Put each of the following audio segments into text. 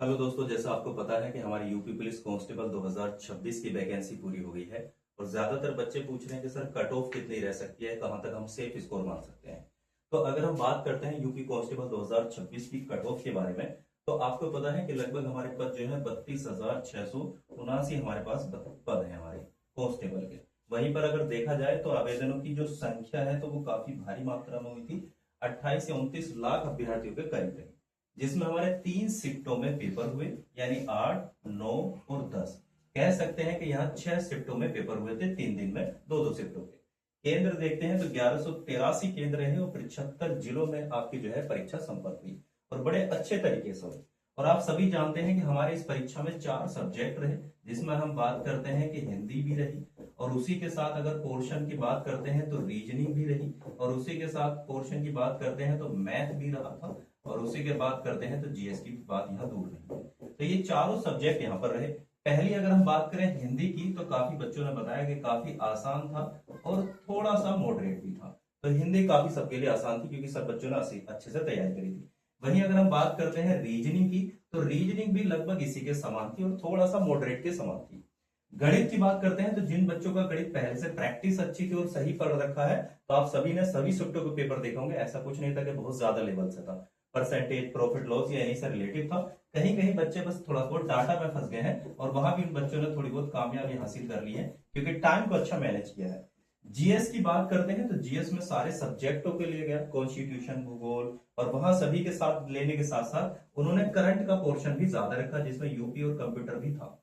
Hello दोस्तों, जैसा आपको पता है कि हमारी यूपी पुलिस कांस्टेबल 2026 की वैकेंसी पूरी हो गई है और ज्यादातर बच्चे पूछ रहे हैं कि सर कट ऑफ कितनी रह सकती है, कहां तक हम सेफ स्कोर मान सकते हैं। तो अगर हम बात करते हैं यूपी कांस्टेबल 2026 की कट ऑफ के बारे में, तो आपको पता है कि लगभग हमारे पास जो है 32,679 हमारे पास पद है हमारे कांस्टेबल के। वहीं पर अगर देखा जाए तो आवेदनों की जो संख्या है तो वो काफी भारी मात्रा में हुई थी। 28 से 29 लाख अभ्यर्थियों के करीब रही, जिसमें हमारे 3 शिफ्टों में पेपर हुए, यानी 8, 9 और 10। कह सकते हैं कि यहाँ 6 शिफ्टों में पेपर हुए थे, 3 दिन में दो दो शिफ्टों के। केंद्र देखते हैं तो 1183 केंद्र है और 75 जिलों में आपकी जो है परीक्षा संपन्न हुई और बड़े अच्छे तरीके से हुई। और आप सभी जानते हैं कि हमारे इस परीक्षा में 4 सब्जेक्ट रहे, जिसमें हम बात करते हैं कि हिंदी भी रही, और उसी के साथ अगर पोर्शन की बात करते हैं तो रीजनिंग भी रही, और उसी के साथ पोर्शन की बात करते हैं तो मैथ भी रहा था, और उसी के बात करते हैं तो जीएस की बात यहाँ दूर नहीं है। तो ये चारों सब्जेक्ट यहाँ पर रहे। पहली अगर हम बात करें हिंदी की, तो काफी बच्चों ने बताया कि काफी आसान था और थोड़ा सा मॉडरेट भी था। तो हिंदी काफी सबके लिए आसान थी क्योंकि सब बच्चों ने अच्छे से तैयारी करी थी। वहीं अगर हम बात करते हैं रीजनिंग की, तो रीजनिंग भी लगभग इसी के समान थी और थोड़ा सा मॉडरेट के समान थी। गणित की बात करते हैं तो जिन बच्चों का गणित पहले से प्रैक्टिस अच्छी थी और सही पढ़ रखा है, तो आप सभी ने सभी शिफ्टों के पेपर देखे होंगे। ऐसा कुछ नहीं था कि बहुत ज्यादा लेवल से था, परसेंटेज, प्रॉफिट लॉस या इन्हीं से रिलेटिव था। कहीं कहीं बच्चे बस थोड़ा बहुत डाटा में फंस गए हैं और वहां भी उन बच्चों ने थोड़ी बहुत कामयाबी हासिल कर ली है क्योंकि टाइम को अच्छा मैनेज किया है। जीएस की बात करते हैं तो जीएस में सारे सब्जेक्टों के लिए गया, कॉन्स्टिट्यूशन, भूगोल, और वहां सभी के साथ लेने के साथ साथ उन्होंने करंट का पोर्शन भी ज्यादा रखा, जिसमें यूपी और कंप्यूटर भी था।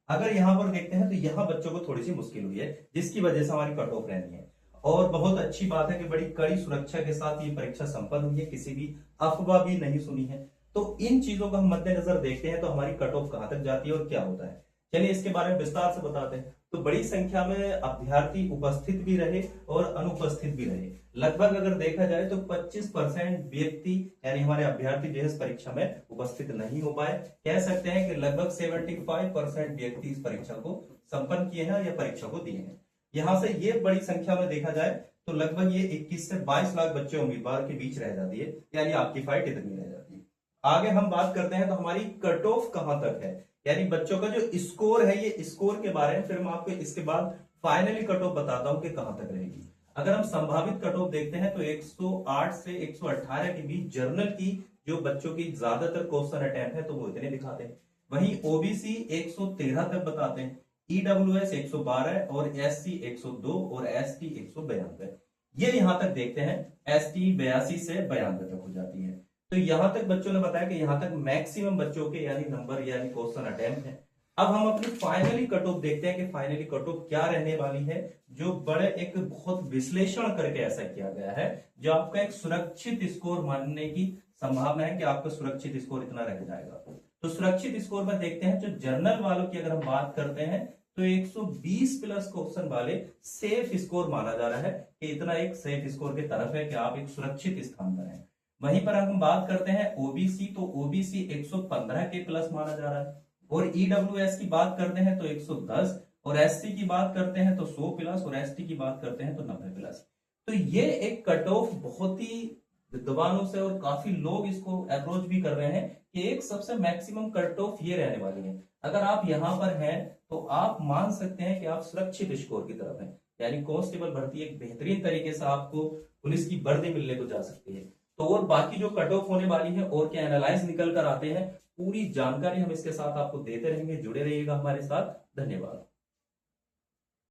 अगर यहाँ पर देखते हैं तो यहाँ बच्चों को थोड़ी सी मुश्किल हुई है, जिसकी वजह से हमारी कट ऑफ रहनी है। और बहुत अच्छी बात है कि बड़ी कड़ी सुरक्षा के साथ ये परीक्षा संपन्न हुई है, किसी भी अफवाह भी नहीं सुनी है। तो इन चीजों को हम मद्देनजर देखते हैं तो हमारी कट ऑफ कहां तक जाती है और क्या होता है, चलिए इसके बारे में विस्तार से बताते हैं। तो बड़ी संख्या में अभ्यर्थी उपस्थित भी रहे और अनुपस्थित भी रहे। लगभग अगर देखा जाए तो 25% व्यक्ति यानी हमारे अभ्यर्थी जो है इस परीक्षा में उपस्थित नहीं हो पाए। कह सकते हैं कि लगभग 75% व्यक्ति इस परीक्षा को संपन्न किए हैं या परीक्षा को दिए हैं। यहां से ये बड़ी संख्या में देखा जाए तो लगभग ये 21 से 22 लाख बच्चे उम्मीदवार के बीच रह जाती है, यानी आपकी फाइट इतनी रह जाती है। आगे हम बात करते हैं तो हमारी कट ऑफ कहां तक है, यानी बच्चों का जो स्कोर है, ये स्कोर के बारे में फिर मैं आपको इसके बाद फाइनली कट ऑफ बताता हूं कि कहां तक रहेगी। अगर हम संभावित कट ऑफ देखते हैं तो 108 से 118 के बीच जर्नल की जो बच्चों की ज्यादातर क्वेश्चन अटेम्प्ट है तो वो इतने दिखाते हैं। वहीं ओबीसी 113 तक बताते हैं, ईडब्ल्यूएस 112 और एससी 102 और एसटी 192। ये यहां तक देखते हैं, एसटी 82 से 92 तक हो जाती है। तो यहां तक बच्चों ने बताया कि यहां तक मैक्सिमम बच्चों के यानी नंबर यानी क्वेश्चन अटेम्प्ट है। अब हम अपनी फाइनली कट ऑफ देखते हैं कि फाइनली कट ऑफ क्या रहने वाली है, जो बड़े एक बहुत विश्लेषण करके ऐसा किया गया है, जो आपका एक सुरक्षित स्कोर मानने की संभावना है कि आपका सुरक्षित स्कोर इतना रह जाएगा। तो सुरक्षित स्कोर में देखते हैं, जो जर्नल वालों की अगर हम बात करते हैं तो 120 प्लस क्वेश्चन वाले सेफ स्कोर माना जा रहा है कि इतना एक सेफ स्कोर की तरफ है कि आप एक सुरक्षित स्थान पर हैं। वहीं पर हम बात करते हैं ओबीसी, तो ओबीसी 115 के प्लस माना जा रहा है, और ईडब्ल्यूएस की बात करते हैं तो 110, और एससी की बात करते हैं तो 100 प्लस, और एसटी की बात करते हैं तो 90 प्लस। तो ये एक कट ऑफ बहुत ही विद्वानों से और काफी लोग इसको अप्रोच भी कर रहे हैं कि एक सबसे मैक्सिमम कट ऑफ ये रहने वाली है। अगर आप यहां पर हैं तो आप मान सकते हैं कि आप सुरक्षित स्कोर की तरफ हैं, यानी कांस्टेबल भर्ती एक बेहतरीन तरीके से आपको पुलिस की वर्दी मिलने को जा सकती है। तो और बाकी जो कट ऑफ होने वाली है और क्या एनालाइज निकल कर आते हैं, पूरी जानकारी हम इसके साथ आपको देते रहेंगे। जुड़े रहिएगा हमारे साथ। धन्यवाद।